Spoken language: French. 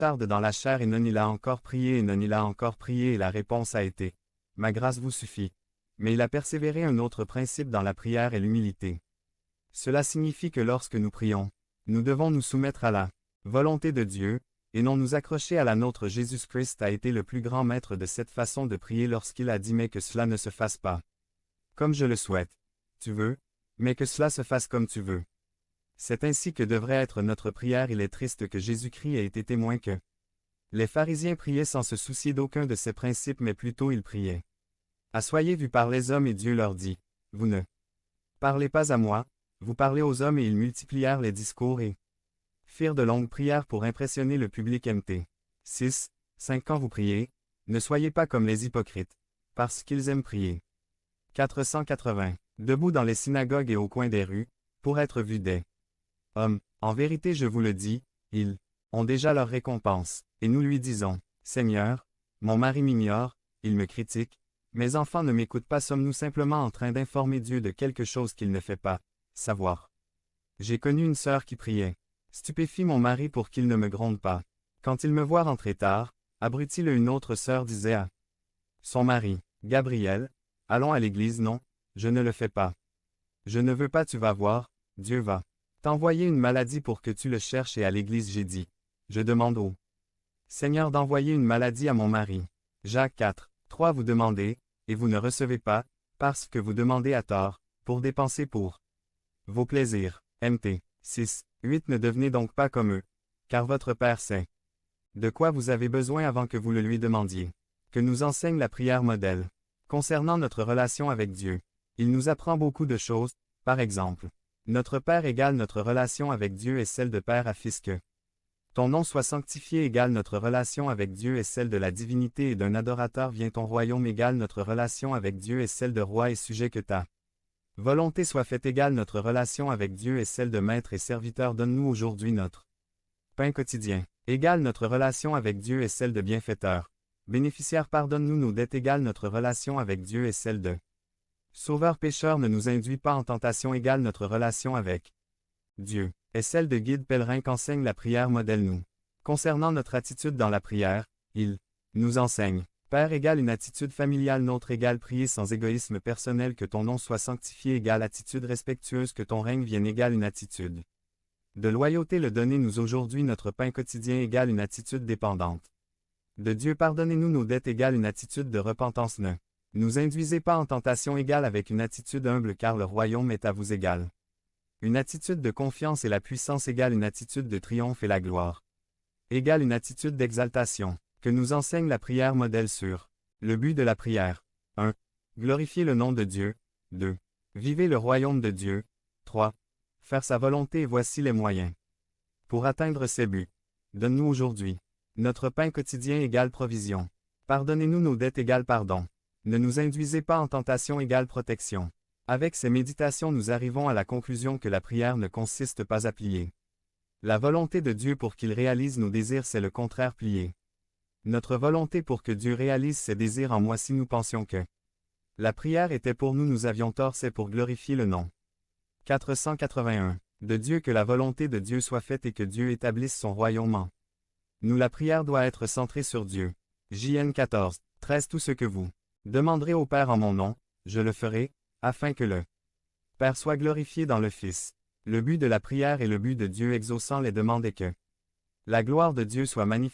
tarde dans la chair et non il a encore prié et non il a encore prié et la réponse a été « Ma grâce vous suffit ». Mais il a persévéré un autre principe dans la prière et l'humilité. Cela signifie que lorsque nous prions, nous devons nous soumettre à la volonté de Dieu, et non nous accrocher à la nôtre. Jésus-Christ a été le plus grand maître de cette façon de prier lorsqu'il a dit « Mais que cela ne se fasse pas comme je le souhaite, tu veux, mais que cela se fasse comme tu veux ». C'est ainsi que devrait être notre prière. Il est triste que Jésus-Christ ait été témoin que les pharisiens priaient sans se soucier d'aucun de ces principes, mais plutôt ils priaient « Soyez vus par les hommes » et Dieu leur dit « Vous ne parlez pas à moi, vous parlez aux hommes » et ils multiplièrent les discours et firent de longues prières pour impressionner le public. Mt. 6, 5 Quand vous priez, ne soyez pas comme les hypocrites, parce qu'ils aiment prier. 480. Debout dans les synagogues et au coin des rues, pour être vus des hommes. En vérité je vous le dis, ils ont déjà leur récompense. Et nous lui disons, Seigneur, mon mari m'ignore, il me critique, mes enfants ne m'écoutent pas. Sommes-nous simplement en train d'informer Dieu de quelque chose qu'il ne fait pas savoir? J'ai connu une sœur qui priait. Stupéfie mon mari pour qu'il ne me gronde pas. Quand il me voit rentrer tard, abruti-le. Une autre sœur disait à son mari, Gabriel, allons à l'église. Non, je ne le fais pas. Je ne veux pas. Tu vas voir, Dieu va t'envoyer une maladie pour que tu le cherches. Et à l'église j'ai dit, je demande au Seigneur d'envoyer une maladie à mon mari. Jacques 4, 3 Vous demandez, et vous ne recevez pas, parce que vous demandez à tort, pour dépenser pour vos plaisirs. Mt. 6, 8 Ne devenez donc pas comme eux, car votre Père sait de quoi vous avez besoin avant que vous le lui demandiez. Que nous enseigne la prière modèle. Concernant notre relation avec Dieu, il nous apprend beaucoup de choses. Par exemple, notre Père égale notre relation avec Dieu et celle de Père à Fils. Que ton nom soit sanctifié égale notre relation avec Dieu et celle de la divinité et d'un adorateur. Viens ton royaume égale notre relation avec Dieu et celle de roi et sujet. Que ta volonté soit faite égale notre relation avec Dieu et celle de maître et serviteur. Donne-nous aujourd'hui notre pain quotidien. Égale notre relation avec Dieu et celle de bienfaiteur. Bénéficiaire. Pardonne-nous nos dettes égale notre relation avec Dieu et celle de sauveur. Pécheur. Ne nous induis pas en tentation égale notre relation avec Dieu et celle de guide pèlerin. Qu'enseigne la prière modèle nous. Concernant notre attitude dans la prière, il nous enseigne. Père égale une attitude familiale. Nôtre égale prier sans égoïsme personnel. Que ton nom soit sanctifié égale attitude respectueuse. Que ton règne vienne égale une attitude de loyauté. Le donnez-nous aujourd'hui notre pain quotidien égale une attitude dépendante de Dieu. Pardonnez-nous nos dettes égale une attitude de repentance. Ne nous induisez pas en tentation égale avec une attitude humble car le royaume est à vous égale une attitude de confiance et la puissance égale une attitude de triomphe et la gloire égale une attitude d'exaltation. Que nous enseigne la prière modèle sur le but de la prière. 1. Glorifier le nom de Dieu. 2. Vivez le royaume de Dieu. 3. Faire sa volonté. Et voici les moyens pour atteindre ces buts. Donne-nous aujourd'hui notre pain quotidien égale provision. Pardonnez-nous nos dettes égale pardon. Ne nous induisez pas en tentation égale protection. Avec ces méditations nous arrivons à la conclusion que la prière ne consiste pas à plier la volonté de Dieu pour qu'il réalise nos désirs. C'est le contraire. Plier notre volonté pour que Dieu réalise ses désirs en moi. Si nous pensions que la prière était pour nous, nous avions tort. C'est pour glorifier le nom 481 de Dieu. Que la volonté de Dieu soit faite et que Dieu établisse son royaume en nous. La prière doit être centrée sur Dieu. JN 14, 13 Tout ce que vous demanderez au Père en mon nom, je le ferai, afin que le Père soit glorifié dans le Fils. Le but de la prière et le but de Dieu exaucant les demandes est que la gloire de Dieu soit manifestée.